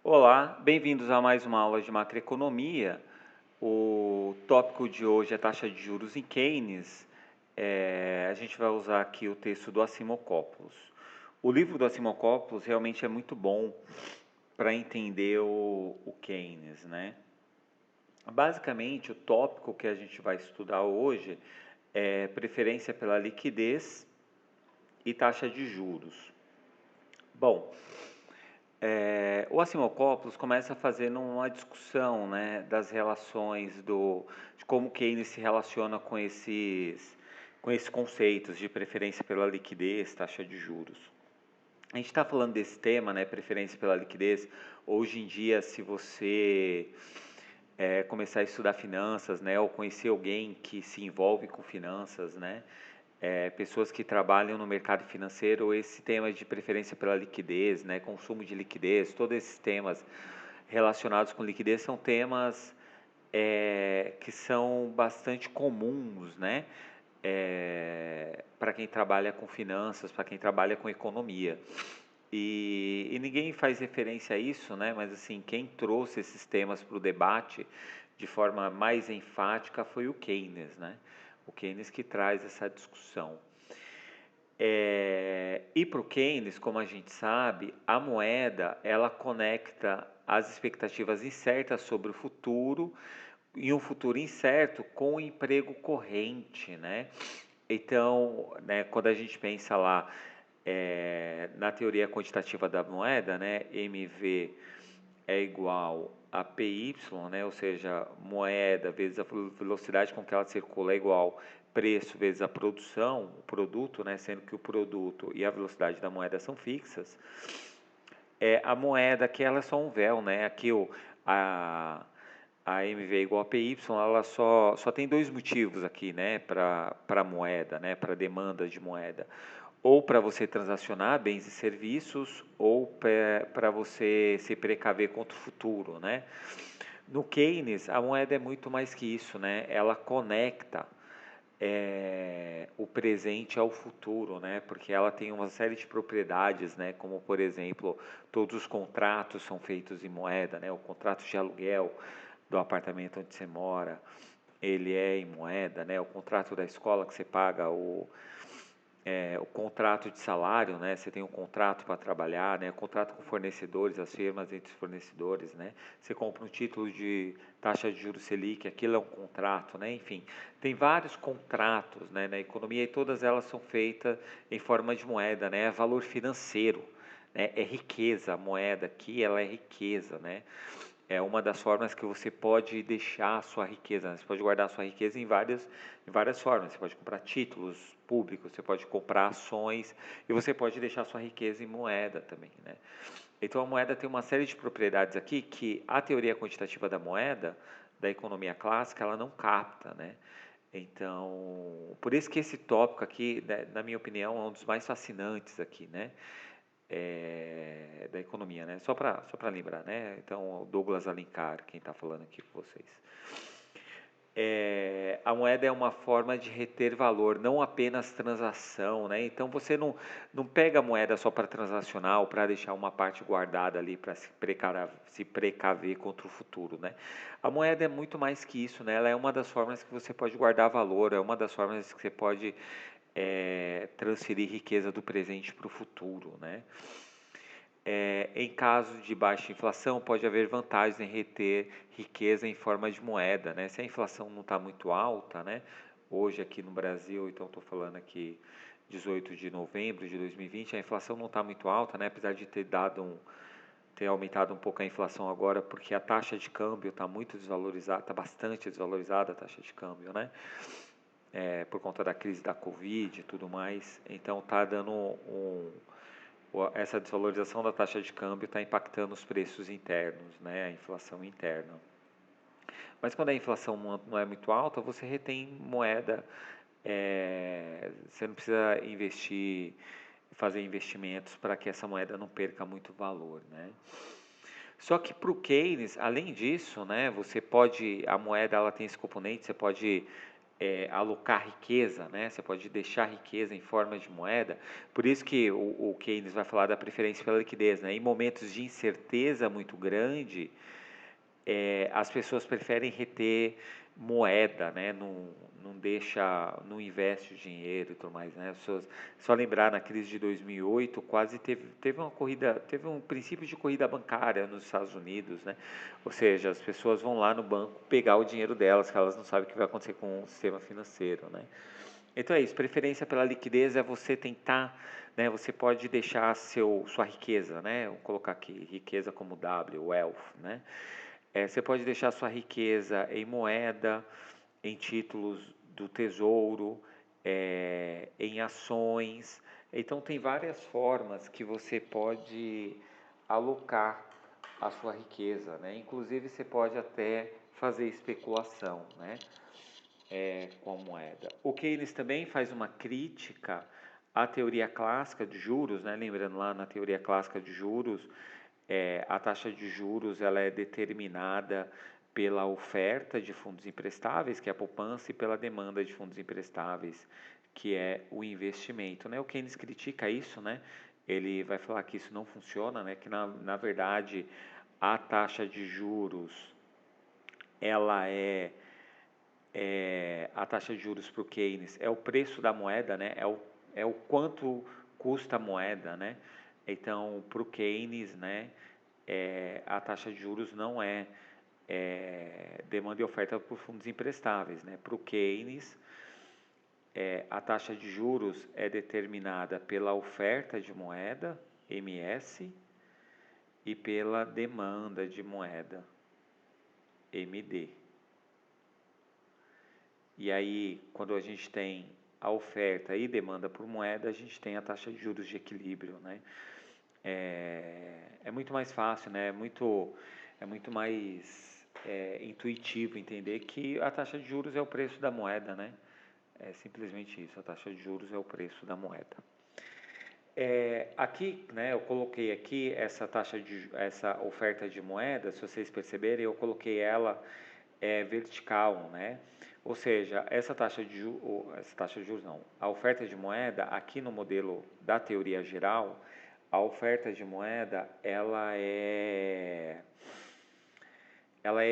Olá, bem-vindos a mais uma aula de macroeconomia. O tópico de hoje é taxa de juros em Keynes. A gente vai usar aqui o texto do Assimokopoulos. O livro do Assimokopoulos realmente é muito bom para entender o Keynes, né? Basicamente, o tópico que a gente vai estudar hoje é preferência pela liquidez e taxa de juros. Bom, o Assimokopoulos começa fazendo uma discussão, né, das relações de como Keynes se relaciona com esses conceitos de preferência pela liquidez, taxa de juros. A gente está falando desse tema, né, preferência pela liquidez. Hoje em dia, se você começar a estudar finanças, né, ou conhecer alguém que se envolve com finanças, né, pessoas que trabalham no mercado financeiro, esse tema de preferência pela liquidez, né, consumo de liquidez, todos esses temas relacionados com liquidez são temas que são bastante comuns, né, para quem trabalha com finanças, para quem trabalha com economia. E ninguém faz referência a isso, né? Mas assim, quem trouxe esses temas para o debate de forma mais enfática foi o Keynes, né? O Keynes que traz essa discussão. E para o Keynes, como a gente sabe, a moeda ela conecta as expectativas incertas sobre o futuro e um futuro incerto com o emprego corrente, né? Então, né, quando a gente pensa lá na teoria quantitativa da moeda, né, MV é igual a PY, né, ou seja, moeda vezes a velocidade com que ela circula é igual preço vezes a produção, o produto, né, sendo que o produto e a velocidade da moeda são fixas. A moeda aqui ela é só um véu, né? Aqui a, a MV é igual a PY, ela só tem dois motivos aqui, né, para a moeda, né, para demanda de moeda. Ou para você transacionar bens e serviços, ou para você se precaver contra o futuro, né? No Keynes, a moeda é muito mais que isso, né? Ela conecta o presente ao futuro, né? Porque ela tem uma série de propriedades, né? Como por exemplo, todos os contratos são feitos em moeda, né? O contrato de aluguel do apartamento onde você mora, ele é em moeda, né? O contrato da escola que você paga o contrato de salário, né? Você tem um contrato para trabalhar, né? O contrato com fornecedores, as firmas entre os fornecedores, né? Você compra um título de taxa de juros Selic, aquilo é um contrato, né? Enfim, tem vários contratos, né, na economia e todas elas são feitas em forma de moeda, né? É valor financeiro, né? É riqueza, a moeda aqui, ela é riqueza, né? É uma das formas que você pode deixar a sua riqueza, né? Você pode guardar a sua riqueza em várias formas. Você pode comprar títulos públicos, você pode comprar ações e você pode deixar a sua riqueza em moeda também, né? Então a moeda tem uma série de propriedades aqui que a teoria quantitativa da moeda, da economia clássica, ela não capta, né? Então, por isso que esse tópico aqui, né, na minha opinião, é um dos mais fascinantes aqui, né? Da economia, né? Só para lembrar, né? Então, o Douglas Alencar, quem está falando aqui com vocês. A moeda é uma forma de reter valor, não apenas transação, né? Então você não pega a moeda só para transacionar ou para deixar uma parte guardada ali para se precaver contra o futuro, né? A moeda é muito mais que isso, né? Ela é uma das formas que você pode guardar valor, é uma das formas que você pode transferir riqueza do presente para o futuro, né? Em caso de baixa inflação, pode haver vantagens em reter riqueza em forma de moeda, né? Se a inflação não está muito alta, né? Hoje aqui no Brasil, então estou falando aqui 18 de novembro de 2020, a inflação não está muito alta, né? Apesar de ter aumentado um pouco a inflação agora, porque a taxa de câmbio está muito desvalorizada, está bastante desvalorizada a taxa de câmbio, né? Por conta da crise da Covid e tudo mais. Então está dando essa desvalorização da taxa de câmbio está impactando os preços internos, né, a inflação interna. Mas quando a inflação não é muito alta, você retém moeda, você não precisa fazer investimentos para que essa moeda não perca muito valor, né? Só que para o Keynes, além disso, né, a moeda ela tem esse componente, você pode alocar riqueza, né? Você pode deixar riqueza em forma de moeda. Por isso que o Keynes vai falar da preferência pela liquidez, né? Em momentos de incerteza muito grande, as pessoas preferem reter moeda, né? Não deixa, não investe o dinheiro e tudo mais, né? As pessoas, só lembrar na crise de 2008, quase teve uma corrida, teve um princípio de corrida bancária nos Estados Unidos, né? Ou seja, as pessoas vão lá no banco pegar o dinheiro delas, que elas não sabem o que vai acontecer com o sistema financeiro, né? Então é isso, preferência pela liquidez é você tentar, né? Você pode deixar sua riqueza, né? Vou colocar aqui riqueza como W, wealth, né? Você pode deixar sua riqueza em moeda, em títulos do tesouro, em ações. Então, tem várias formas que você pode alocar a sua riqueza, né? Inclusive, você pode até fazer especulação, né? Com a moeda. O Keynes também faz uma crítica à teoria clássica de juros, né? Lembrando lá na teoria clássica de juros, a taxa de juros ela é determinada pela oferta de fundos emprestáveis, que é a poupança, e pela demanda de fundos emprestáveis, que é o investimento, né? O Keynes critica isso, né? Ele vai falar que isso não funciona, né? Que na verdade a taxa de juros ela a taxa de juros para o Keynes é o preço da moeda, né? É o quanto custa a moeda, né? Então, para o Keynes, né? A taxa de juros não demanda e oferta por fundos emprestáveis, né? Para o Keynes, a taxa de juros é determinada pela oferta de moeda, MS, e pela demanda de moeda, MD. E aí, quando a gente tem a oferta e demanda por moeda, a gente tem a taxa de juros de equilíbrio, né? É muito mais fácil, né? É muito mais intuitivo entender que a taxa de juros é o preço da moeda, né? É simplesmente isso, a taxa de juros é o preço da moeda. Aqui, né, eu coloquei aqui essa oferta de moeda, se vocês perceberem, eu coloquei ela vertical, né? Ou seja, essa taxa de juros não, a oferta de moeda aqui no modelo da teoria geral, a oferta de moeda ela é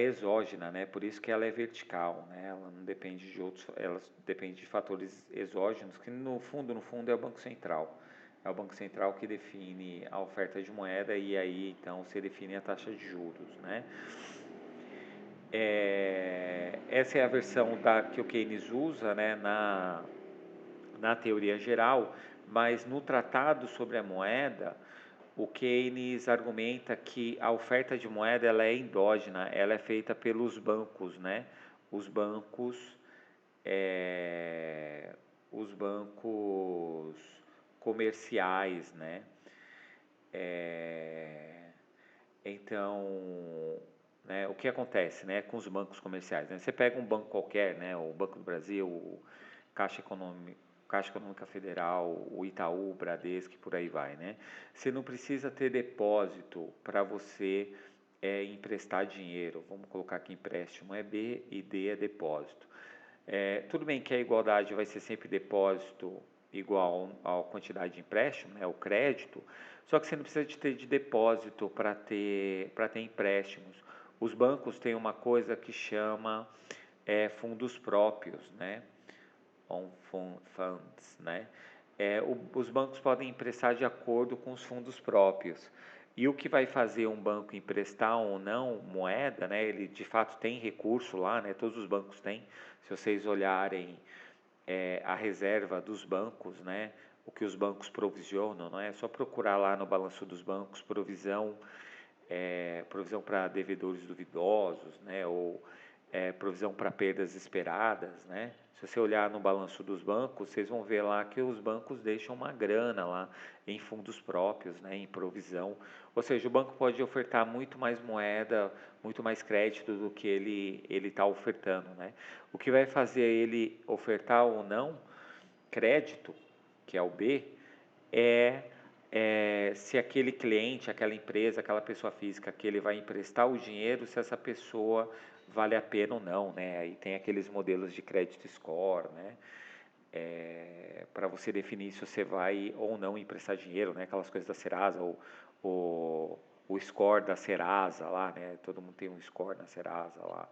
exógena, né? Por isso que ela é vertical, né? Ela não depende de outros, ela depende de fatores exógenos, que no fundo é o Banco Central. É o Banco Central que define a oferta de moeda e aí então se define a taxa de juros, né? Essa é a versão que o Keynes usa, né, na teoria geral, mas no tratado sobre a moeda, o Keynes argumenta que a oferta de moeda ela é endógena, ela é feita pelos bancos, né? Os bancos, os bancos comerciais, né? Então, né, o que acontece, né, com os bancos comerciais? Né? Você pega um banco qualquer, né, o Banco do Brasil, o Caixa Econômica Federal, o Itaú, o Bradesco e por aí vai, né? Você não precisa ter depósito para você emprestar dinheiro. Vamos colocar aqui empréstimo é B e D é depósito. Tudo bem que a igualdade vai ser sempre depósito igual à quantidade de empréstimo, né, o crédito, só que você não precisa de ter de depósito para ter empréstimos. Os bancos têm uma coisa que chama fundos próprios, né? On funds, né? Os bancos podem emprestar de acordo com os fundos próprios. E o que vai fazer um banco emprestar ou não moeda, né? Ele de fato tem recurso lá, né? Todos os bancos têm. Se vocês olharem a reserva dos bancos, né? O que os bancos provisionam, não é só procurar lá no balanço dos bancos provisão para devedores duvidosos, né? Ou provisão para perdas esperadas, né? Se você olhar no balanço dos bancos, vocês vão ver lá que os bancos deixam uma grana lá em fundos próprios, né? Em provisão. Ou seja, o banco pode ofertar muito mais moeda, muito mais crédito do que ele está ofertando, né? O que vai fazer ele ofertar ou não crédito, que é o B, é se aquele cliente, aquela empresa, aquela pessoa física que ele vai emprestar o dinheiro, se essa pessoa vale a pena ou não, né? Aí tem aqueles modelos de crédito score, né? Para você definir se você vai ou não emprestar dinheiro, né? Aquelas coisas da Serasa, o, o score da Serasa lá, né? Todo mundo tem um score na Serasa lá.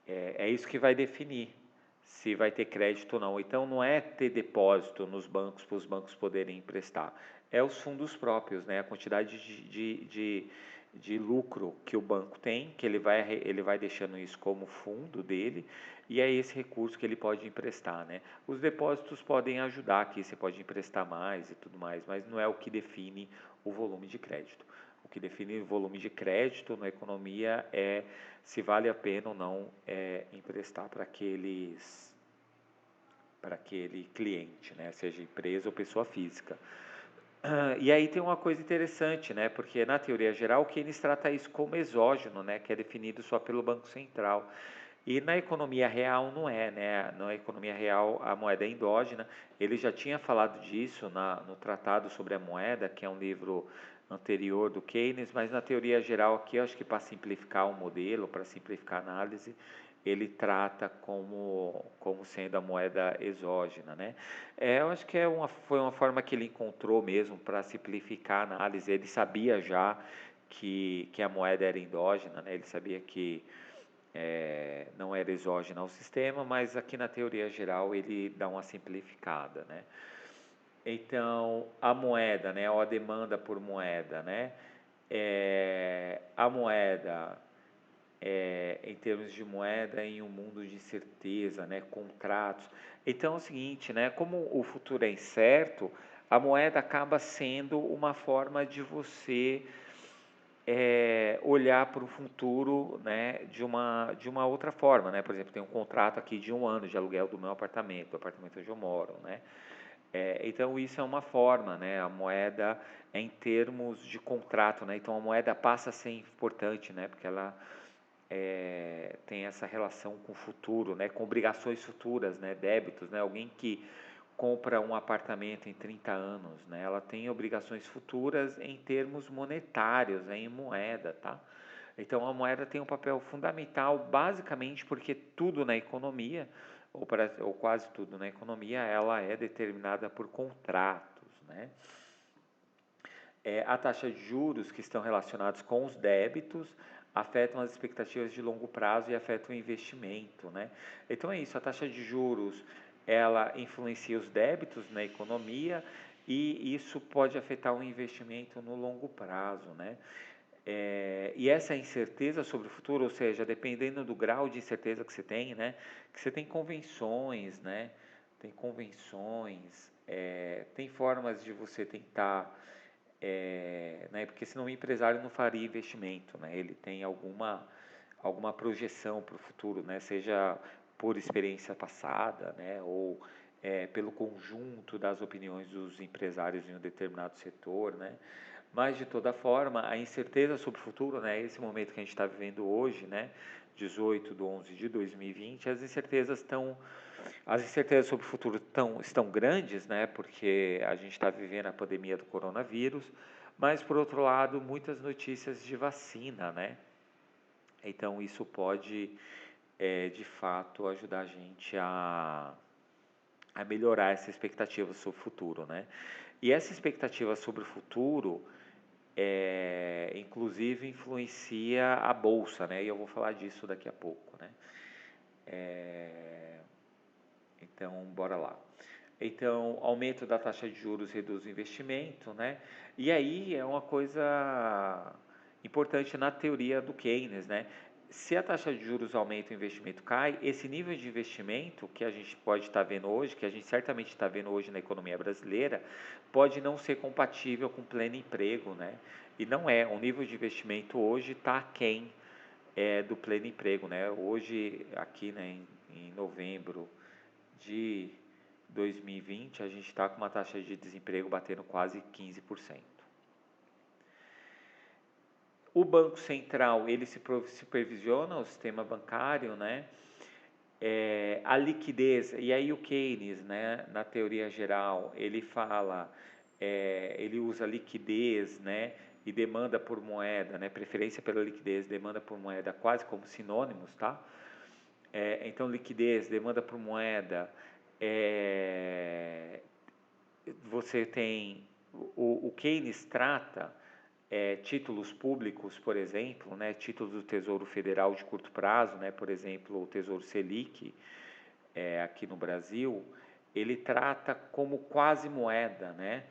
É isso que vai definir se vai ter crédito ou não. Então, não é ter depósito nos bancos para os bancos poderem emprestar. É os fundos próprios, né? A quantidade de lucro que o banco tem, que ele vai deixando isso como fundo dele, e é esse recurso que ele pode emprestar, né? Os depósitos podem ajudar aqui, você pode emprestar mais e tudo mais, mas não é o que define o volume de crédito. O que define o volume de crédito na economia é se vale a pena ou não emprestar para aquele cliente, né? Seja empresa ou pessoa física. E aí tem uma coisa interessante, né? Porque na teoria geral o Keynes trata isso como exógeno, né? Que é definido só pelo Banco Central. E na economia real não é, né? Na economia real a moeda é endógena. Ele já tinha falado disso no Tratado sobre a Moeda, que é um livro anterior do Keynes, mas na teoria geral aqui, eu acho que para simplificar o modelo, para simplificar a análise, ele trata como sendo a moeda exógena, né? Eu acho que foi uma forma que ele encontrou mesmo para simplificar a análise. Ele sabia já que a moeda era endógena, né? Ele sabia que não era exógena ao sistema, mas aqui na teoria geral ele dá uma simplificada, né? Então, a moeda, né, ou a demanda por moeda, né? A moeda, em termos de moeda, em um mundo de incerteza, né, contratos. Então, é o seguinte, né, como o futuro é incerto, a moeda acaba sendo uma forma de você olhar para o futuro, né, de uma outra forma, né? Por exemplo, tem um contrato aqui de 1 ano de aluguel do meu apartamento, do apartamento onde eu moro, né? Então isso é uma forma, né? A moeda é em termos de contrato, né? Então a moeda passa a ser importante, né? Porque ela tem essa relação com o futuro, né? Com obrigações futuras, né? Débitos, né? Alguém que compra um apartamento em 30 anos, né? Ela tem obrigações futuras em termos monetários, né? Em moeda, tá? Então a moeda tem um papel fundamental, basicamente porque tudo na economia, ou quase tudo na economia, ela é determinada por contratos, né? A taxa de juros que estão relacionados com os débitos afetam as expectativas de longo prazo e afetam o investimento, né? Então é isso, a taxa de juros ela influencia os débitos na economia e isso pode afetar o investimento no longo prazo, né? E essa incerteza sobre o futuro, ou seja, dependendo do grau de incerteza que você tem, né? Que você tem convenções, né? Tem convenções, tem formas de você tentar né, porque senão o empresário não faria investimento, né, ele tem alguma projeção para o futuro, né, seja por experiência passada, né, ou pelo conjunto das opiniões dos empresários em um determinado setor, né, mas de toda forma a incerteza sobre o futuro, né, esse momento que a gente está vivendo hoje, né, 18/11/2020, as incertezas sobre o futuro estão grandes, né, porque a gente está vivendo a pandemia do coronavírus, mas, por outro lado, muitas notícias de vacina, né? Então, isso pode, de fato, ajudar a gente a melhorar essa expectativa sobre o futuro, né? E essa expectativa sobre o futuro, inclusive, influencia a bolsa, né? E eu vou falar disso daqui a pouco, né? Então, bora lá. Então, aumento da taxa de juros reduz o investimento, né? E aí é uma coisa importante na teoria do Keynes, né? Se a taxa de juros aumenta e o investimento cai, esse nível de investimento que a gente pode estar vendo hoje, que a gente certamente está vendo hoje na economia brasileira, pode não ser compatível com pleno emprego, né? E não é. O nível de investimento hoje está aquém do pleno emprego, né? Hoje, aqui, né, em novembro de 2020, a gente está com uma taxa de desemprego batendo quase 15%. O Banco Central, ele supervisiona o sistema bancário, né? A liquidez, e aí o Keynes, né, na teoria geral, ele fala ele usa liquidez, né, e demanda por moeda, né, preferência pela liquidez, demanda por moeda, quase como sinônimos, tá? Então, liquidez, demanda por moeda, você tem o Keynes trata títulos públicos, por exemplo, né, títulos do Tesouro Federal de curto prazo, né, por exemplo, o Tesouro Selic, aqui no Brasil, ele trata como quase moeda, né?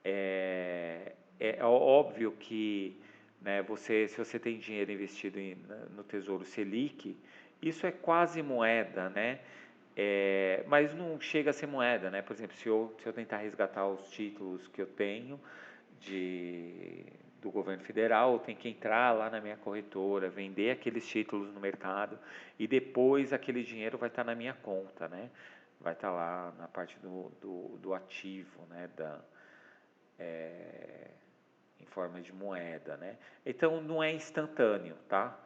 É óbvio que, né, se você tem dinheiro investido no Tesouro Selic, isso é quase moeda, né? Mas não chega a ser moeda, né? Por exemplo, se eu tentar resgatar os títulos que eu tenho do governo federal, eu tenho que entrar lá na minha corretora, vender aqueles títulos no mercado e depois aquele dinheiro vai estar na minha conta, né? Vai estar lá na parte do ativo, né? Em forma de moeda, né? Então não é instantâneo, tá?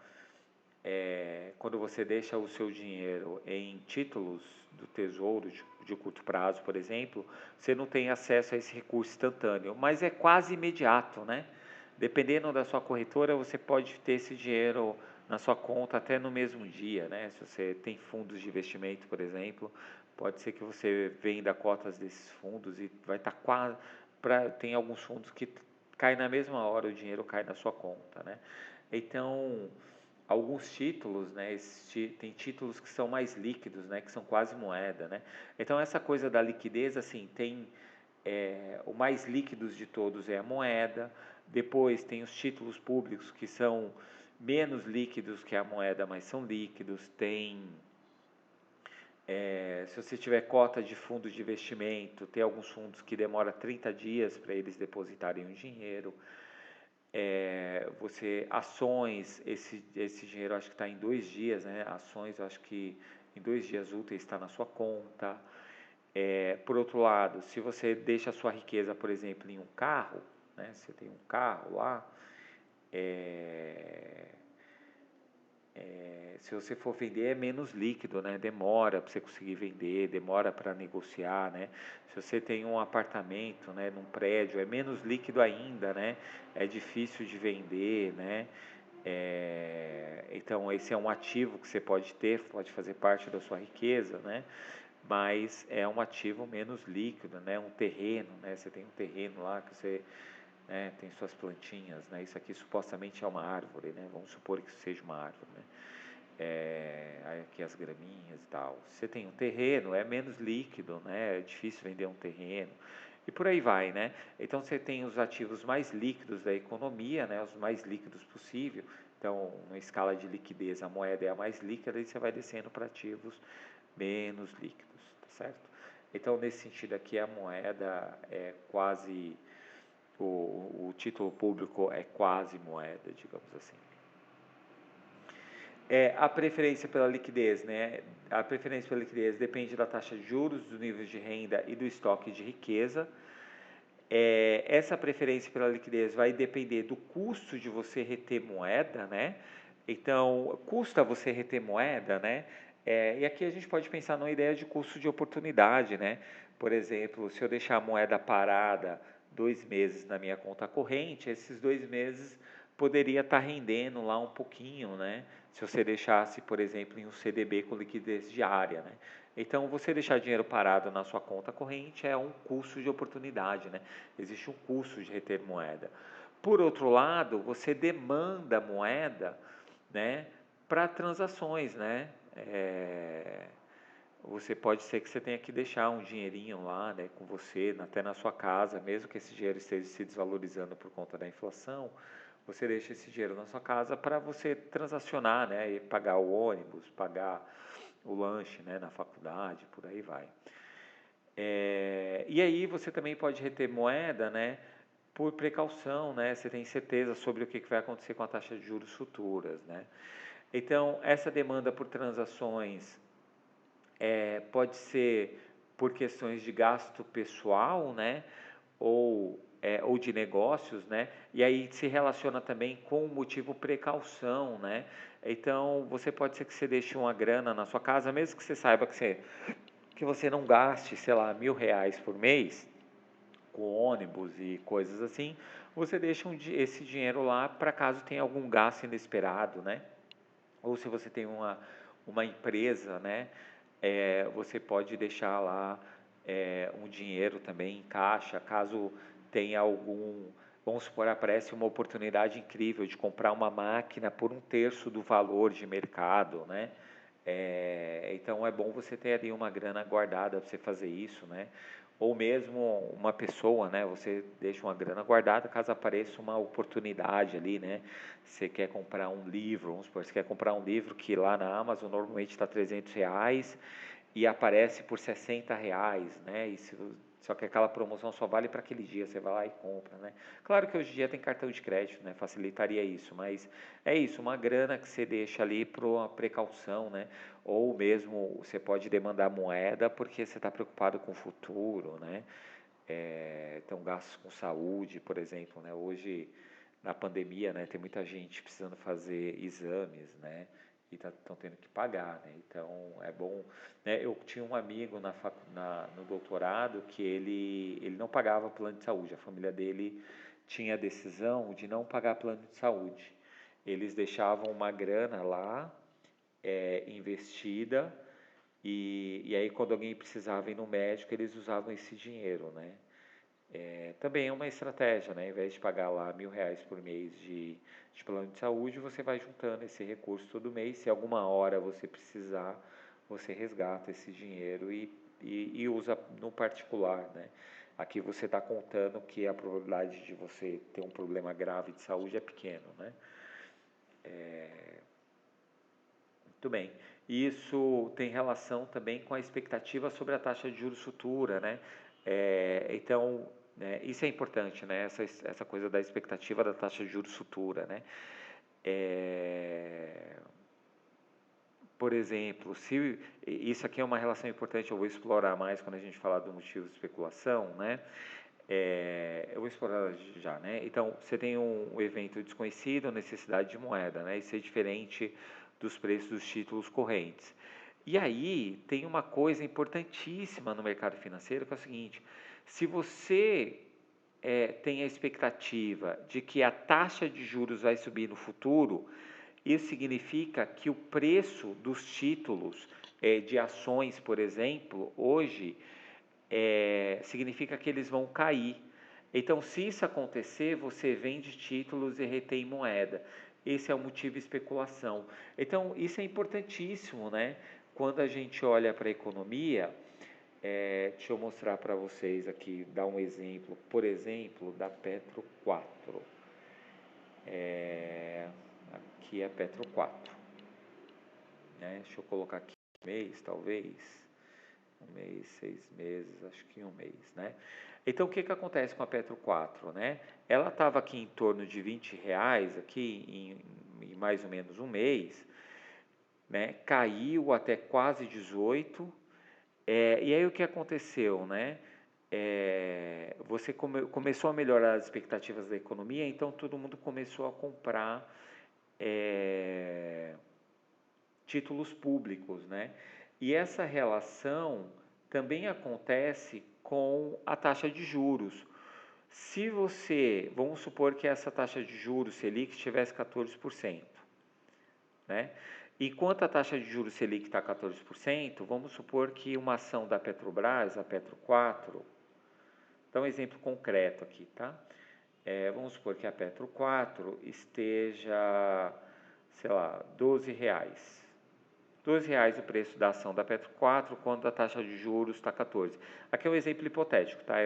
Quando você deixa o seu dinheiro em títulos do Tesouro de curto prazo, por exemplo, você não tem acesso a esse recurso instantâneo, mas é quase imediato, né? Dependendo da sua corretora, você pode ter esse dinheiro na sua conta até no mesmo dia, né? Se você tem fundos de investimento, por exemplo, pode ser que você venda cotas desses fundos e vai estar quase... tem alguns fundos que cai na mesma hora, o dinheiro cai na sua conta, né? Então, alguns títulos, né, tem títulos que são mais líquidos, né, que são quase moeda, né? Então essa coisa da liquidez, assim, tem o mais líquidos de todos é a moeda, depois tem os títulos públicos que são menos líquidos que a moeda, mas são líquidos, se você tiver cota de fundos de investimento, tem alguns fundos que demora 30 dias para eles depositarem o dinheiro. Ações, esse dinheiro acho que está em 2 dias, né? Ações, eu acho que em 2 dias úteis está na sua conta. Por outro lado, se você deixa a sua riqueza, por exemplo, em um carro, né? Você tem um carro lá, se você for vender é menos líquido, né? Demora para você conseguir vender, demora para negociar, né? Se você tem um apartamento, né, num prédio, é menos líquido ainda, né? É difícil de vender, né? Então esse é um ativo que você pode ter, pode fazer parte da sua riqueza, né? Mas é um ativo menos líquido, né? Um terreno, né? Você tem um terreno lá que você, né, tem suas plantinhas, né? Isso aqui supostamente é uma árvore, né? Vamos supor que isso seja uma árvore, né? Aqui as graminhas e tal. Você tem um terreno, é menos líquido, né? É difícil vender um terreno. E por aí vai, né? Então você tem os ativos mais líquidos da economia, né? Os mais líquidos possível. Então, na escala de liquidez, a moeda é a mais líquida e você vai descendo para ativos menos líquidos, tá certo? Então, nesse sentido aqui, a moeda é quase, o título público é quase moeda, digamos assim. A preferência pela liquidez, né? A preferência pela liquidez depende da taxa de juros, dos níveis de renda e do estoque de riqueza. Essa preferência pela liquidez vai depender do custo de você reter moeda, né? Então, custa você reter moeda, né? E aqui a gente pode pensar numa ideia de custo de oportunidade, né? Por exemplo, se eu deixar a moeda parada 2 meses na minha conta corrente, esses 2 meses poderia estar rendendo lá um pouquinho, né? Se você deixasse, por exemplo, em um CDB com liquidez diária, né? Então, você deixar dinheiro parado na sua conta corrente é um custo de oportunidade, né? Existe um custo de reter moeda. Por outro lado, você demanda moeda, né, para transações, né? Você pode ser que você tenha que deixar um dinheirinho lá, né, com você, até na sua casa, mesmo que esse dinheiro esteja se desvalorizando por conta da inflação, você deixa esse dinheiro na sua casa para você transacionar, né, e pagar o ônibus, pagar o lanche, né, na faculdade, por aí vai. E aí você também pode reter moeda, né, por precaução, né, você tem certeza sobre o que vai acontecer com a taxa de juros futuras, né. Então, essa demanda por transações pode ser por questões de gasto pessoal, né, ou de negócios, né, e aí se relaciona também com o motivo precaução, né. Então, você pode ser que você deixe uma grana na sua casa, mesmo que você saiba que você não gaste, sei lá, R$ 1.000 por mês, com ônibus e coisas assim, você deixa esse dinheiro lá para caso tenha algum gasto inesperado, né? Ou se você tem uma empresa, né? Você pode deixar lá um dinheiro também em caixa, caso tenha algum, vamos supor, aparece uma oportunidade incrível de comprar uma máquina por um terço do valor de mercado, né? Então é bom você ter ali uma grana guardada para você fazer isso, né? Ou mesmo uma pessoa, né? Você deixa uma grana guardada caso apareça uma oportunidade ali, né? Você quer comprar um livro, vamos supor, você quer comprar um livro que lá na Amazon normalmente está R$ 300 e aparece por R$ 60, né? Só que aquela promoção só vale para aquele dia, você vai lá e compra, né? Claro que hoje em dia tem cartão de crédito, né? Facilitaria isso, mas é isso, uma grana que você deixa ali para uma precaução, né? Ou mesmo você pode demandar moeda porque você está preocupado com o futuro, né? Então, gastos com saúde, por exemplo, né? Hoje, na pandemia, né? Tem muita gente precisando fazer exames, né? E estão tendo que pagar, né? Então, é bom, né? Eu tinha um amigo no doutorado que ele não pagava plano de saúde. A família dele tinha a decisão de não pagar plano de saúde. Eles deixavam uma grana lá, investida, e aí quando alguém precisava ir no médico, eles usavam esse dinheiro, né? Também é uma estratégia, né? Ao invés de pagar lá R$ 1.000 por mês de plano de saúde, você vai juntando esse recurso todo mês. Se alguma hora você precisar, você resgata esse dinheiro e usa no particular, né? Aqui você está contando que a probabilidade de você ter um problema grave de saúde é pequeno, né? Muito bem. Isso tem relação também com a expectativa sobre a taxa de juros futura, né? Então, né, isso é importante, né? Essa coisa da expectativa da taxa de juros futura, né? É, por exemplo, se isso aqui é uma relação importante, eu vou explorar mais quando a gente falar do motivo de especulação, né? Eu vou explorar já, né? Então, você tem um evento desconhecido, necessidade de moeda, né? Isso é diferente dos preços dos títulos correntes. E aí, tem uma coisa importantíssima no mercado financeiro, que é o seguinte: se você tem a expectativa de que a taxa de juros vai subir no futuro, isso significa que o preço dos títulos de ações, por exemplo, hoje significa que eles vão cair. Então, se isso acontecer, você vende títulos e retém moeda. Esse é o motivo de especulação. Então, isso é importantíssimo, né? Quando a gente olha para a economia, deixa eu mostrar para vocês aqui, dar um exemplo, por exemplo, da Petro 4. Aqui é a Petro 4. Né? Deixa eu colocar aqui um mês, talvez. Um mês, 6 meses, acho que um mês, né? Então, o que acontece com a Petro 4, né? Ela estava aqui em torno de R$ 20, aqui em mais ou menos um mês, né? Caiu até quase 18. E aí o que aconteceu, né? Você começou a melhorar as expectativas da economia, então todo mundo começou a comprar títulos públicos, né? E essa relação também acontece com a taxa de juros. Se você, vamos supor que essa taxa de juros Selic tivesse 14%, né? Enquanto a taxa de juros Selic está 14%, vamos supor que uma ação da Petrobras, a Petro 4, dá um exemplo concreto aqui, tá? Vamos supor que a Petro 4 esteja, sei lá, R$ 12. R$ 12 o preço da ação da Petro 4 quando a taxa de juros está 14. Aqui é um exemplo hipotético, tá?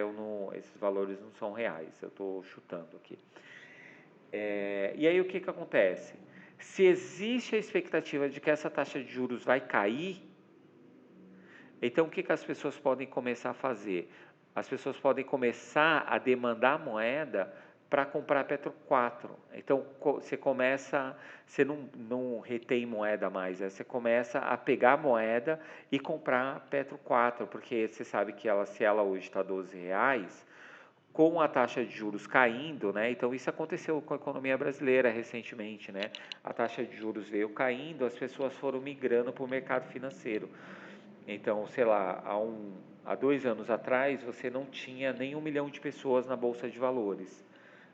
Esses valores não são reais, eu estou chutando aqui. E aí o que acontece? Se existe a expectativa de que essa taxa de juros vai cair, então o que as pessoas podem começar a fazer? As pessoas podem começar a demandar moeda para comprar Petro 4. Então você não retém moeda mais, você começa a pegar moeda e comprar Petro 4, porque você sabe que se ela hoje está R$ 12, com a taxa de juros caindo, né? Então isso aconteceu com a economia brasileira recentemente, né? A taxa de juros veio caindo, as pessoas foram migrando para o mercado financeiro. Então, sei lá, há 2 anos atrás você não tinha nem 1 milhão de pessoas na Bolsa de Valores,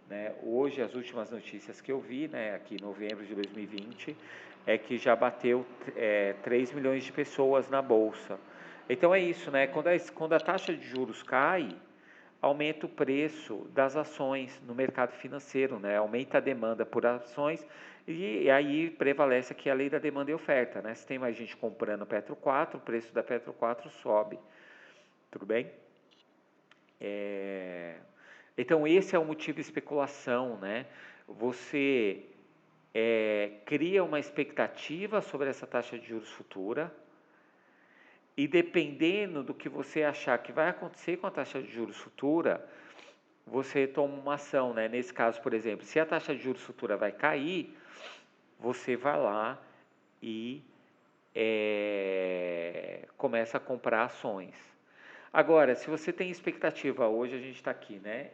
né? Hoje, as últimas notícias que eu vi, né, aqui em novembro de 2020, é que já bateu 3 milhões de pessoas na Bolsa. Então é isso, né? Quando a taxa de juros cai, aumenta o preço das ações no mercado financeiro, né? Aumenta a demanda por ações e aí prevalece aqui a lei da demanda e oferta, né? Se tem mais gente comprando Petro 4, o preço da Petro 4 sobe. Tudo bem? Então esse é o motivo de especulação, né? Você cria uma expectativa sobre essa taxa de juros futura e dependendo do que você achar que vai acontecer com a taxa de juros futura, você toma uma ação, né? Nesse caso, por exemplo, se a taxa de juros futura vai cair, você vai lá e começa a comprar ações. Agora, se você tem expectativa, hoje a gente está aqui, né,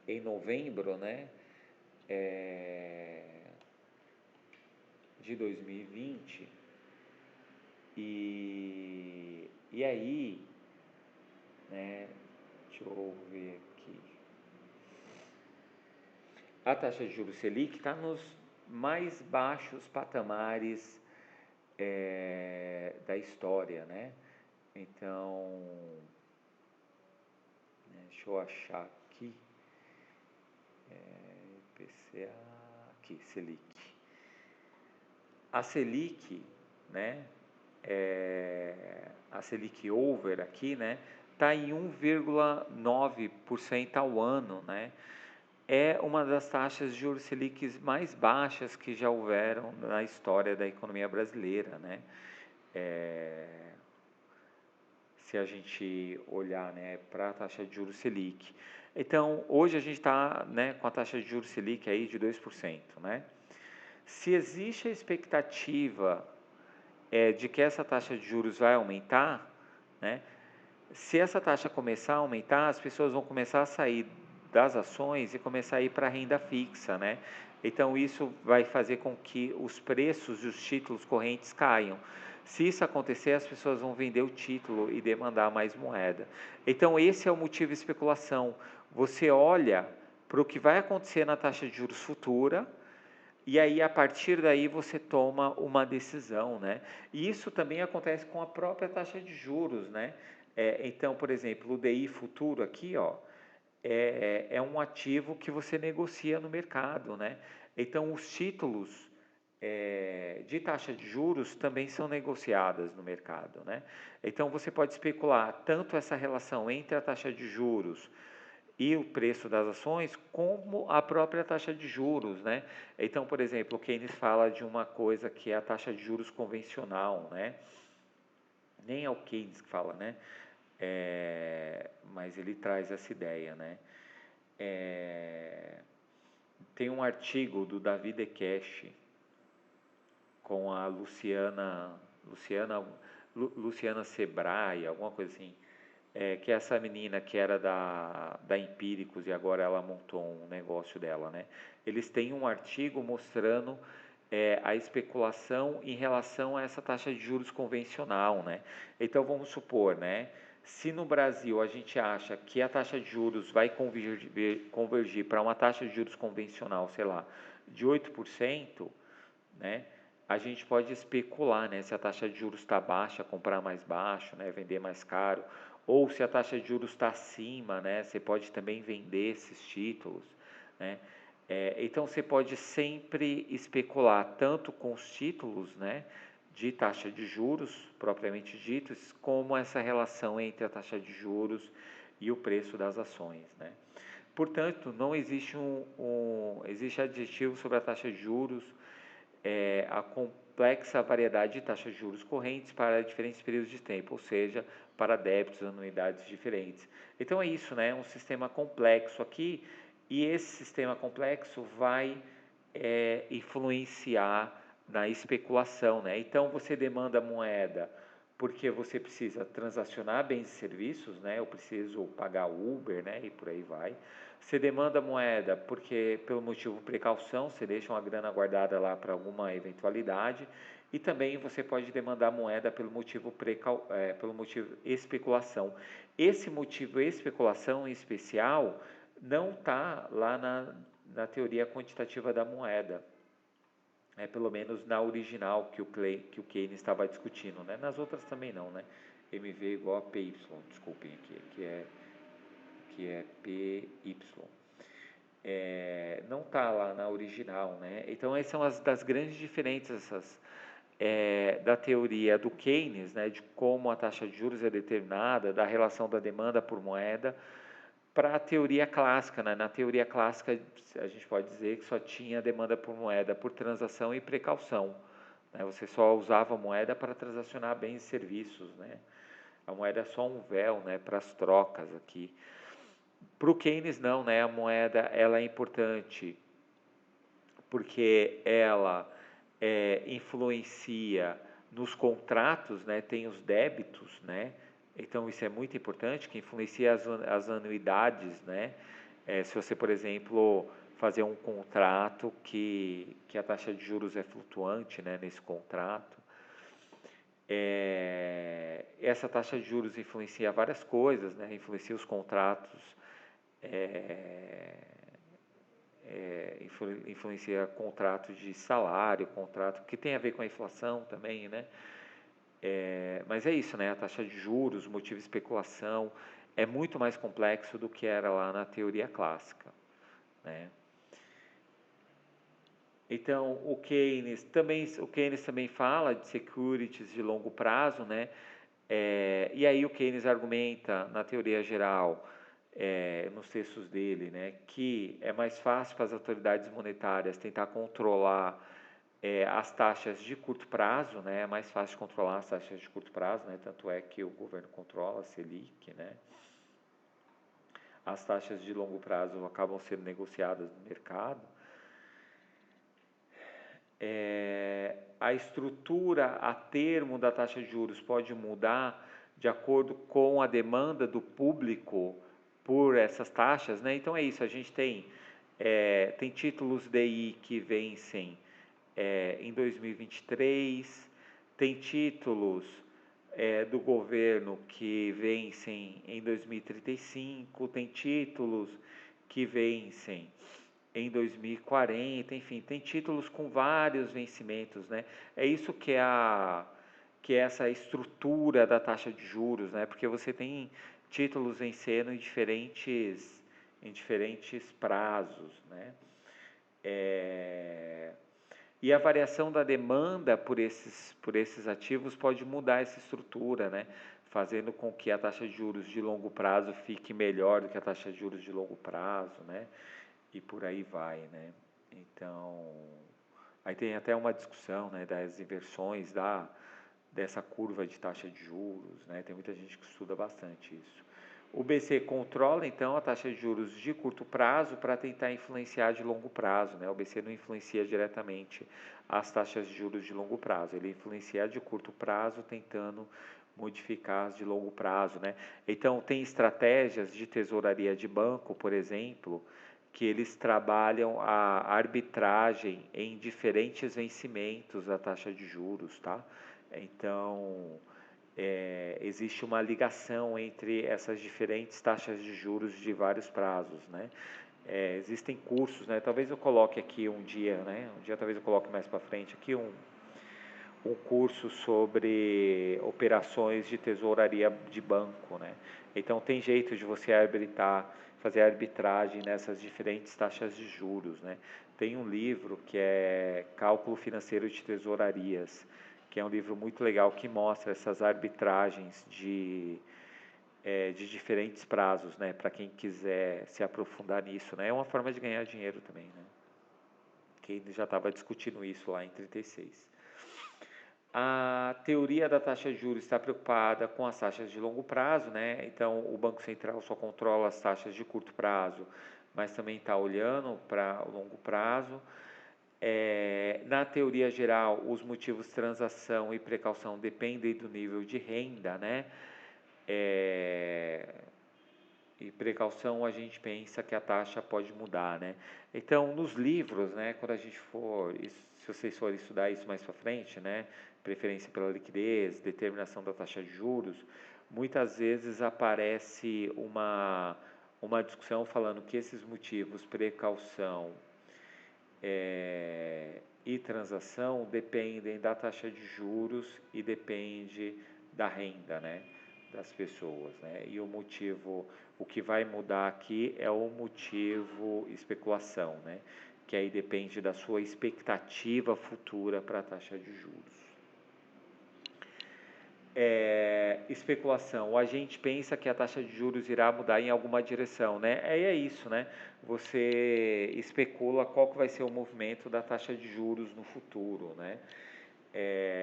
em novembro, né, de 2020, e aí, né, deixa eu ver aqui, a taxa de juros Selic está nos mais baixos patamares da história, né? Então, deixa eu achar aqui, IPCA, aqui, Selic. A Selic, né? A Selic over aqui, né? Está em 1,9% ao ano, né? É uma das taxas de juros Selic mais baixas que já houveram na história da economia brasileira, né? Se a gente olhar, né, para a taxa de juros Selic. Então, hoje a gente está, né, com a taxa de juros Selic aí de 2%, né? Se existe a expectativa de que essa taxa de juros vai aumentar, né? Se essa taxa começar a aumentar, as pessoas vão começar a sair das ações e começar a ir para a renda fixa, né? Então isso vai fazer com que os preços dos títulos correntes caiam. Se isso acontecer, as pessoas vão vender o título e demandar mais moeda. Então esse é o motivo de especulação. Você olha para o que vai acontecer na taxa de juros futura e aí, a partir daí, você toma uma decisão, né? E isso também acontece com a própria taxa de juros, né? Então, por exemplo, o DI futuro aqui, ó, é um ativo que você negocia no mercado, né? Então, os títulos de taxa de juros também são negociadas no mercado, né? Então, você pode especular tanto essa relação entre a taxa de juros e o preço das ações, como a própria taxa de juros, né? Então, por exemplo, o Keynes fala de uma coisa que é a taxa de juros convencional, né? Nem é o Keynes que fala, né? Mas ele traz essa ideia, né? Tem um artigo do David Eckesch com a Luciana Sebrae, alguma coisa assim, que é essa menina que era da Empíricos e agora ela montou um negócio dela, né? Eles têm um artigo mostrando a especulação em relação a essa taxa de juros convencional, né? Então vamos supor, né? Se no Brasil a gente acha que a taxa de juros vai convergir para uma taxa de juros convencional, sei lá, de 8%, né? A gente pode especular, né, se a taxa de juros está baixa, comprar mais baixo, né, vender mais caro, ou se a taxa de juros está acima, né, você pode também vender esses títulos, né. Então você pode sempre especular tanto com os títulos, né, de taxa de juros propriamente ditos, como essa relação entre a taxa de juros e o preço das ações, né. Portanto, não existe existe adjetivo sobre a taxa de juros, a complexa variedade de taxas de juros correntes para diferentes períodos de tempo, ou seja, para débitos, anuidades diferentes. Então é isso, né? É um sistema complexo aqui e esse sistema complexo vai influenciar na especulação, né? Então você demanda moeda porque você precisa transacionar bens e serviços, né? Eu preciso pagar Uber, né? E por aí vai. Você demanda moeda porque, pelo motivo precaução, você deixa uma grana guardada lá para alguma eventualidade. E também você pode demandar moeda pelo motivo especulação. Esse motivo especulação em especial não está lá na teoria quantitativa da moeda, pelo menos na original que o Keynes estava discutindo, né? Nas outras também não, né? MV igual a PY, desculpem aqui, que é PY. Não está lá na original, né? Então, essas são as das grandes diferenças da teoria do Keynes, né? De como a taxa de juros é determinada, da relação da demanda por moeda, para a teoria clássica, né? Na teoria clássica, a gente pode dizer que só tinha demanda por moeda por transação e precaução, né? Você só usava moeda para transacionar bens e serviços, né? A moeda é só um véu, né, para as trocas aqui. Para o Keynes não, né? A moeda ela é importante porque ela influencia nos contratos, né? Tem os débitos, né? Então isso é muito importante, que influencia as anuidades, né? Se você, por exemplo, fazer um contrato que a taxa de juros é flutuante, né? Nesse contrato, essa taxa de juros influencia várias coisas, né? Influencia os contratos, influencia contratos de salário, contrato que tem a ver com a inflação também, né? Mas é isso, né? A taxa de juros, motivo de especulação, é muito mais complexo do que era lá na teoria clássica, né? Então, o Keynes também fala de securities de longo prazo, né? E aí o Keynes argumenta na teoria geral, nos textos dele, né, que é mais fácil para as autoridades monetárias tentar controlar as taxas de curto prazo, né? É mais fácil de controlar as taxas de curto prazo, né? Tanto é que o governo controla a Selic, né? As taxas de longo prazo acabam sendo negociadas no mercado. A estrutura a termo da taxa de juros pode mudar de acordo com a demanda do público por essas taxas, né? Então é isso, a gente tem títulos DI que vencem em 2023, tem títulos do governo que vencem em 2035, tem títulos que vencem em 2040, enfim, tem títulos com vários vencimentos, né? É isso que é essa estrutura da taxa de juros, né? Porque você tem títulos vencendo em diferentes prazos, né? E a variação da demanda por esses ativos pode mudar essa estrutura, né? Fazendo com que a taxa de juros de longo prazo fique melhor do que a taxa de juros de longo prazo, né? E por aí vai, né? Então, aí tem até uma discussão, né, das inversões dessa curva de taxa de juros, né? Tem muita gente que estuda bastante isso. O BC controla então a taxa de juros de curto prazo para tentar influenciar de longo prazo, né? O BC não influencia diretamente as taxas de juros de longo prazo, ele influencia de curto prazo tentando modificar as de longo prazo, né? Então tem estratégias de tesouraria de banco, por exemplo, que eles trabalham a arbitragem em diferentes vencimentos da taxa de juros, tá? Então, existe uma ligação entre essas diferentes taxas de juros de vários prazos, né? Existem cursos, né? Talvez eu coloque aqui um dia, né? Um dia talvez eu coloque mais para frente aqui um curso sobre operações de tesouraria de banco, né? Então tem jeito de você fazer arbitragem nessas diferentes taxas de juros, né? Tem um livro que é Cálculo Financeiro de Tesourarias, que é um livro muito legal que mostra essas arbitragens de diferentes prazos, né? Para quem quiser se aprofundar nisso, né? É uma forma de ganhar dinheiro também, né? Quem já estava discutindo isso lá em 36. A teoria da taxa de juros está preocupada com as taxas de longo prazo, né? Então, o Banco Central só controla as taxas de curto prazo, mas também está olhando para o longo prazo. Na teoria geral, os motivos transação e precaução dependem do nível de renda, né? É, e precaução a gente pensa que a taxa pode mudar, né? Então, nos livros, né, quando a gente for, se vocês forem estudar isso mais para frente, né, preferência pela liquidez, determinação da taxa de juros, muitas vezes aparece uma discussão falando que esses motivos, precaução e transação, dependem da taxa de juros e depende da renda, né, das pessoas, né? E o que vai mudar aqui é o motivo especulação, né? Que aí depende da sua expectativa futura para a taxa de juros. Especulação. A gente pensa que a taxa de juros irá mudar em alguma direção, né? É isso, né? Você especula qual que vai ser o movimento da taxa de juros no futuro, né?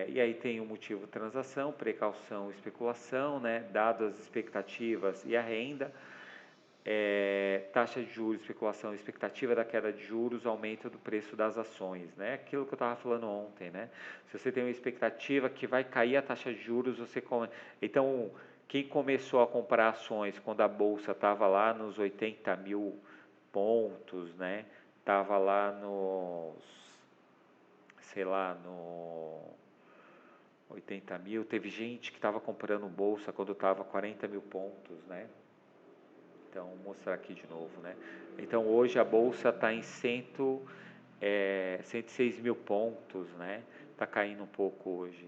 E aí tem o motivo transação, precaução, especulação, né? Dadas as expectativas e a renda. Taxa de juros, especulação, expectativa da queda de juros, aumento do preço das ações, né? Aquilo que eu estava falando ontem, né? Se você tem uma expectativa que vai cair a taxa de juros, então, quem começou a comprar ações quando a bolsa estava lá nos 80 mil pontos, né? Estava lá nos, sei lá, no 80 mil, teve gente que estava comprando bolsa quando estava 40 mil pontos, né? Então, vou mostrar aqui de novo, né? Então, hoje a bolsa está em 106 mil pontos, né? Está caindo um pouco hoje,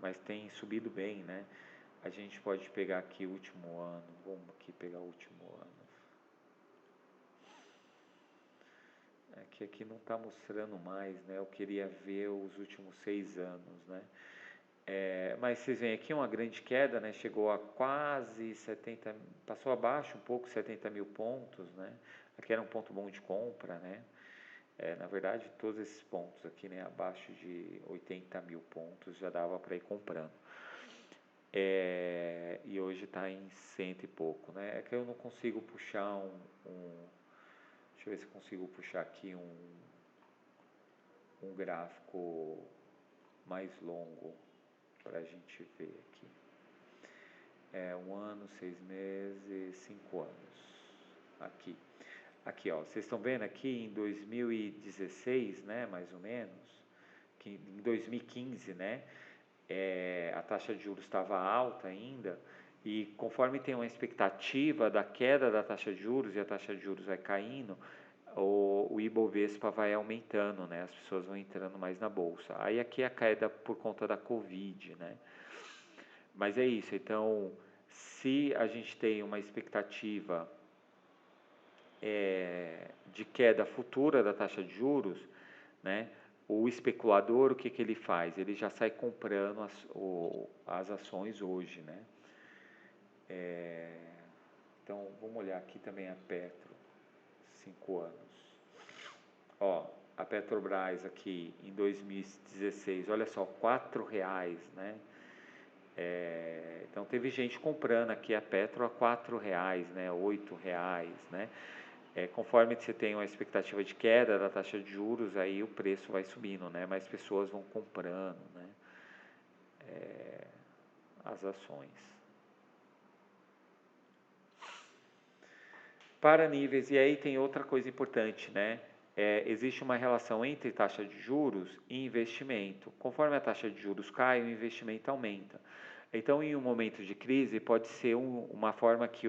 mas tem subido bem, né? A gente pode pegar aqui o último ano. Vamos aqui pegar o último ano. Que aqui não está mostrando mais, né? Eu queria ver os últimos 6 anos, né? Mas vocês veem aqui uma grande queda, né? Chegou a quase 70, passou abaixo um pouco, 70 mil pontos, né? Aqui era um ponto bom de compra, né? Na verdade, todos esses pontos aqui, né? Abaixo de 80 mil pontos já dava para ir comprando. E hoje está em 100 e pouco, né? É que eu não consigo puxar deixa eu ver se eu consigo puxar aqui um gráfico mais longo para a gente ver aqui. 1 ano, 6 meses, 5 anos. Aqui, ó, vocês estão vendo aqui em 2016, né, mais ou menos, que em 2015, né, a taxa de juros estava alta ainda, e conforme tem uma expectativa da queda da taxa de juros e a taxa de juros vai caindo, o Ibovespa vai aumentando, né, as pessoas vão entrando mais na bolsa. Aí aqui a queda por conta da Covid, né. Mas é isso, então, se a gente tem uma expectativa de queda futura da taxa de juros, né, o especulador, o que ele faz? Ele já sai comprando as ações hoje, né? Então, vamos olhar aqui também a Petro, 5 anos. Ó, a Petrobras aqui em 2016, olha só, R$4, né? Então teve gente comprando aqui a Petro a R$4, né? R$8, né? Conforme você tem uma expectativa de queda da taxa de juros, aí o preço vai subindo, né? Mais pessoas vão comprando, né? As ações. Para níveis, e aí tem outra coisa importante, né? Existe uma relação entre taxa de juros e investimento. Conforme a taxa de juros cai, o investimento aumenta. Então, em um momento de crise, pode ser uma forma que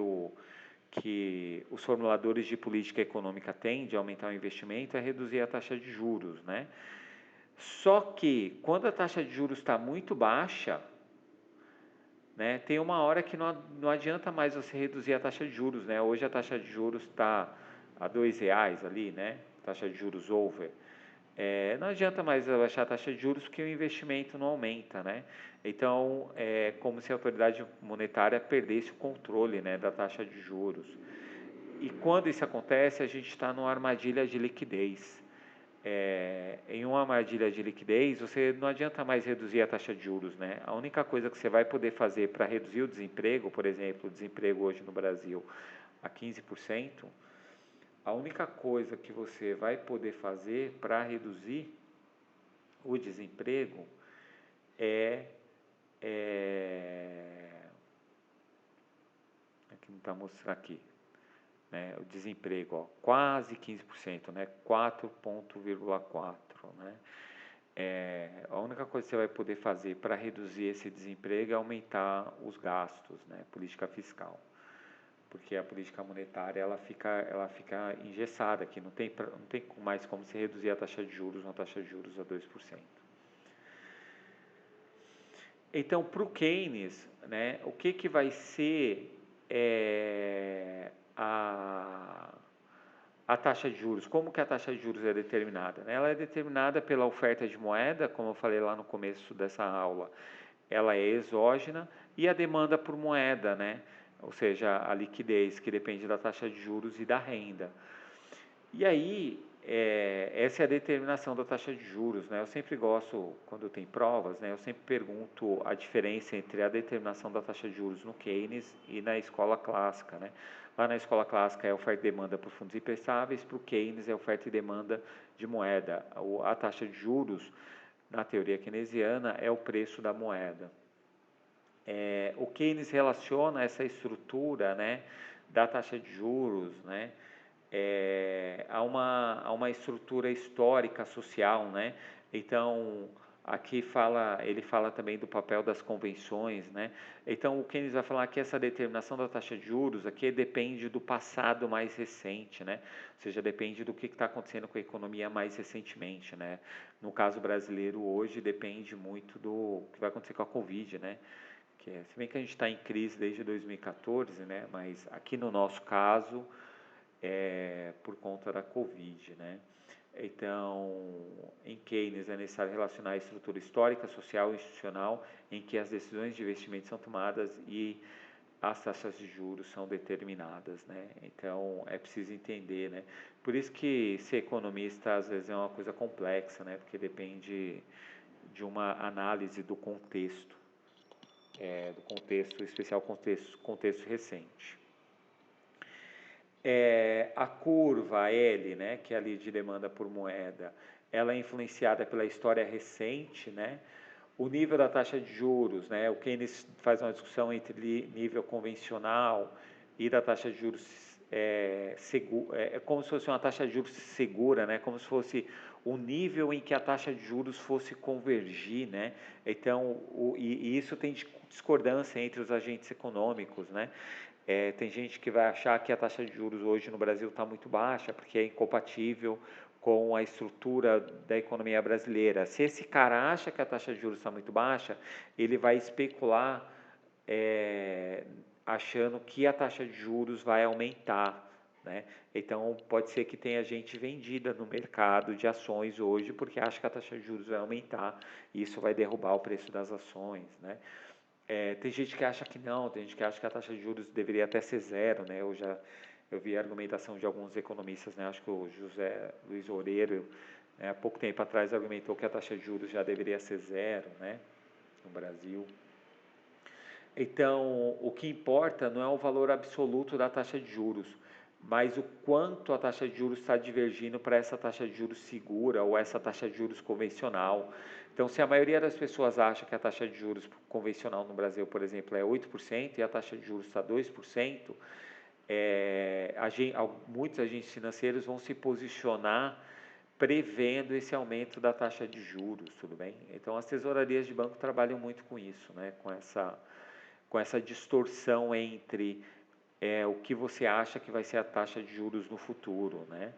os formuladores de política econômica têm de aumentar o investimento é reduzir a taxa de juros, né? Só que, quando a taxa de juros está muito baixa, né, tem uma hora que não adianta mais você reduzir a taxa de juros, né? Hoje a taxa de juros está a R$2 ali, né? Taxa de juros over. Não adianta mais baixar a taxa de juros porque o investimento não aumenta, né? Então, é como se a autoridade monetária perdesse o controle, né, da taxa de juros. E quando isso acontece, a gente está numa armadilha de liquidez. Em uma armadilha de liquidez, você não adianta mais reduzir a taxa de juros, né? A única coisa que você vai poder fazer para reduzir o desemprego, por exemplo, o desemprego hoje no Brasil a 15%, a única coisa que você vai poder fazer para reduzir o desemprego é, aqui não está mostrando aqui, né, o desemprego, ó, quase 15%, né, 4,4%, né. A única coisa que você vai poder fazer para reduzir esse desemprego é aumentar os gastos, né, política fiscal, porque a política monetária ela fica engessada aqui, não tem mais como se reduzir a taxa de juros, uma taxa de juros a 2%. Então, para o Keynes, né, o que vai ser a taxa de juros? Como que a taxa de juros é determinada? Ela é determinada pela oferta de moeda, como eu falei lá no começo dessa aula, ela é exógena, e a demanda por moeda, né? Ou seja, a liquidez, que depende da taxa de juros e da renda. E aí, essa é a determinação da taxa de juros, né? Eu sempre gosto, quando tem provas, né? Eu sempre pergunto a diferença entre a determinação da taxa de juros no Keynes e na escola clássica, né? Lá na escola clássica é oferta e demanda por fundos imprestáveis, para o Keynes é oferta e demanda de moeda. A taxa de juros, na teoria keynesiana, é o preço da moeda. O Keynes relaciona essa estrutura, né, da taxa de juros, né, a uma estrutura histórica social, né? Então, aqui ele fala também do papel das convenções, né? Então, o Keynes vai falar que essa determinação da taxa de juros aqui depende do passado mais recente, né? Ou seja, depende do que está acontecendo com a economia mais recentemente, né? No caso brasileiro hoje, depende muito do que vai acontecer com a Covid, né? Se bem que a gente está em crise desde 2014, né? Mas aqui no nosso caso, por conta da Covid, né? Então, em Keynes é necessário relacionar a estrutura histórica, social e institucional em que as decisões de investimento são tomadas e as taxas de juros são determinadas, né? Então, é preciso entender, né? Por isso que ser economista às vezes é uma coisa complexa, né? Porque depende de uma análise do contexto, especial contexto recente. A curva L, né, que é ali de demanda por moeda, ela é influenciada pela história recente, né? O nível da taxa de juros, né? O Keynes faz uma discussão entre nível convencional e da taxa de juros como se fosse uma taxa de juros segura, né? Como se fosse o nível em que a taxa de juros fosse convergir, né? Então, e isso tem discordância entre os agentes econômicos, né? Tem gente que vai achar que a taxa de juros hoje no Brasil está muito baixa, porque é incompatível com a estrutura da economia brasileira. Se esse cara acha que a taxa de juros está muito baixa, ele vai especular achando que a taxa de juros vai aumentar, né? Então, pode ser que tenha gente vendida no mercado de ações hoje, porque acha que a taxa de juros vai aumentar, e isso vai derrubar o preço das ações, né? Tem gente que acha que não, tem gente que acha que a taxa de juros deveria até ser zero, né? Eu vi a argumentação de alguns economistas, né? Acho que o José Luiz Oreiro, né, há pouco tempo atrás, argumentou que a taxa de juros já deveria ser zero, né? No Brasil. Então, o que importa não é o valor absoluto da taxa de juros, mas o quanto a taxa de juros está divergindo para essa taxa de juros segura ou essa taxa de juros convencional. Então, se a maioria das pessoas acha que a taxa de juros convencional no Brasil, por exemplo, é 8% e a taxa de juros está 2%, muitos agentes financeiros vão se posicionar prevendo esse aumento da taxa de juros, tudo bem? Então, as tesourarias de banco trabalham muito com isso, né? Com essa distorção entre o que você acha que vai ser a taxa de juros no futuro, né?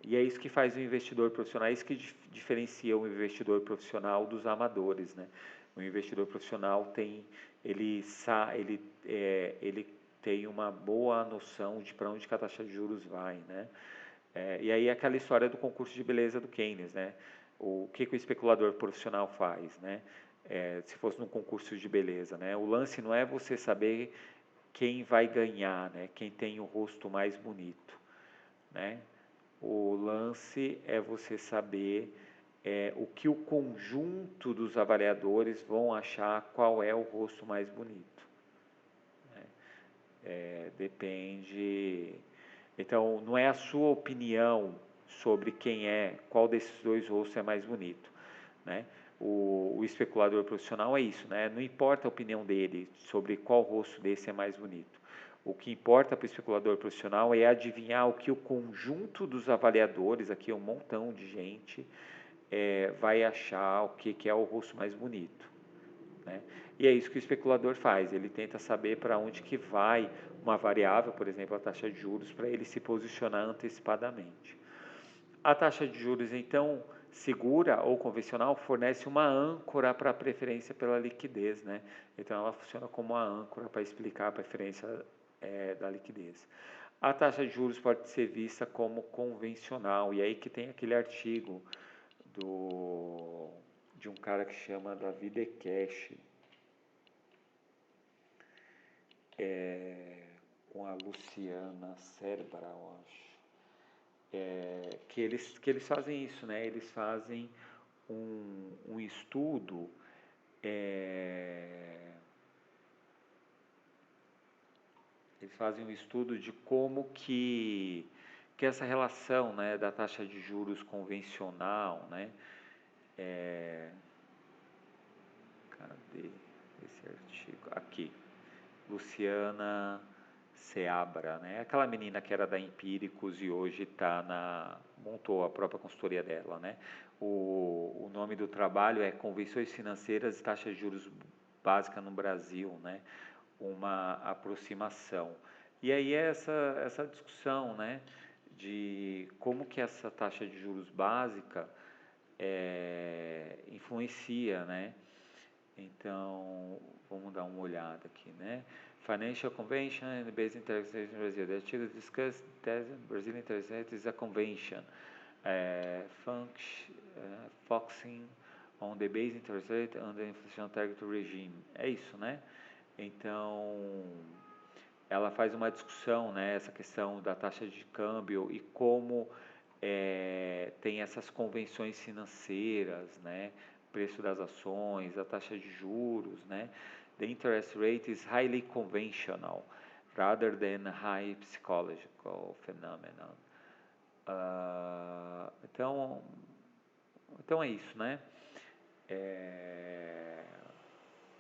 E é isso que faz o investidor profissional, é isso que diferencia o investidor profissional dos amadores, né? O investidor profissional ele tem uma boa noção de para onde que a taxa de juros vai, né? E aí aquela história do concurso de beleza do Keynes, né? O que o especulador profissional faz, né? Se fosse num concurso de beleza, né? O lance não é você saber quem vai ganhar, né? Quem tem o rosto mais bonito, né? O lance é você saber o que o conjunto dos avaliadores vão achar qual é o rosto mais bonito, né? Depende Então, não é a sua opinião sobre qual desses dois rostos é mais bonito, né? O especulador profissional é isso, né? Não importa a opinião dele sobre qual rosto desse é mais bonito. O que importa para o especulador profissional é adivinhar o que o conjunto dos avaliadores, aqui é um montão de gente, vai achar o que é o rosto mais bonito, né? E é isso que o especulador faz, ele tenta saber para onde que vai uma variável, por exemplo, a taxa de juros, para ele se posicionar antecipadamente. A taxa de juros, então, segura ou convencional, fornece uma âncora para a preferência pela liquidez, né? Então, ela funciona como uma âncora para explicar a preferência da liquidez. A taxa de juros pode ser vista como convencional, e aí que tem aquele artigo de um cara que chama David Ekash, com a Luciana Cerbra, eu acho. Que eles fazem isso, né? Eles fazem um estudo, eles fazem um estudo de como que essa relação, né, da taxa de juros convencional, né? Cadê esse artigo? Aqui. Luciana Seabra, né? Aquela menina que era da Empíricos e hoje montou a própria consultoria dela, né? O nome do trabalho é Convenções Financeiras e Taxas de Juros Básica no Brasil, né? Uma aproximação. E aí é essa discussão, né? De como que essa taxa de juros básica influencia, né? Então, vamos dar uma olhada aqui, né? Financial Convention and the Basic Interest Rate in Brazil. The article discussed that Brazilian interest rate is a convention, focusing on the base interest rate under inflation target regime. É isso, né? Então, ela faz uma discussão, né? Essa questão da taxa de câmbio e como tem essas convenções financeiras, né? Preço das ações, a taxa de juros, né? The interest rate is highly conventional rather than high psychological phenomenon. Então é isso, né?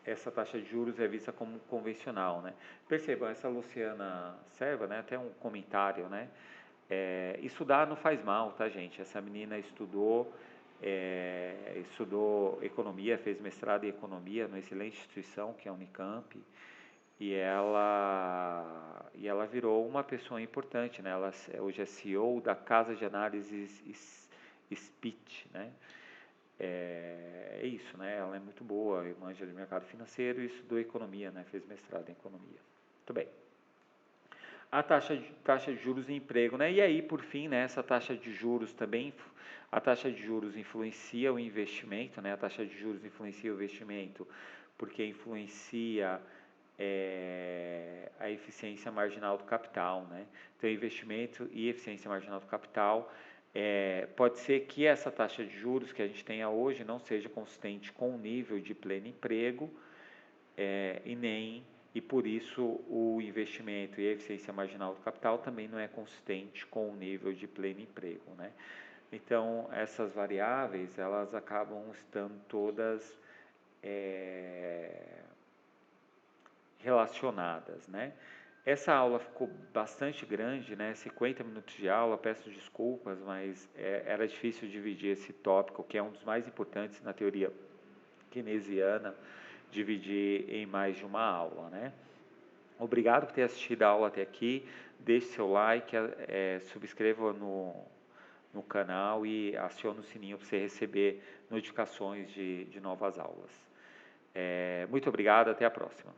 Essa taxa de juros é vista como convencional, né? Percebam, essa Luciana Serva, né? Até um comentário, né? Estudar não faz mal, tá, gente? Essa menina estudou economia, fez mestrado em economia numa excelente instituição que é a Unicamp, e ela virou uma pessoa importante, né? Ela hoje é CEO da casa de análises Speech, né? É isso, né? Ela é muito boa, manja de mercado financeiro e estudou economia, né? Fez mestrado em economia. Muito bem. A taxa de juros e emprego, né? E aí, por fim, né, essa taxa de juros também, a taxa de juros influencia o investimento, né? A taxa de juros influencia o investimento porque influencia a eficiência marginal do capital, né? Então, investimento e eficiência marginal do capital, pode ser que essa taxa de juros que a gente tenha hoje não seja consistente com o nível de pleno emprego, e por isso o investimento e a eficiência marginal do capital também não é consistente com o nível de pleno emprego, né? Então, essas variáveis, elas acabam estando todas relacionadas, né? Essa aula ficou bastante grande, né? 50 minutos de aula, peço desculpas, mas era difícil dividir esse tópico, que é um dos mais importantes na teoria keynesiana, dividir em mais de uma aula, né? Obrigado por ter assistido a aula até aqui, deixe seu like, subscreva no canal e acione o sininho para você receber notificações de novas aulas. Muito obrigado, até a próxima.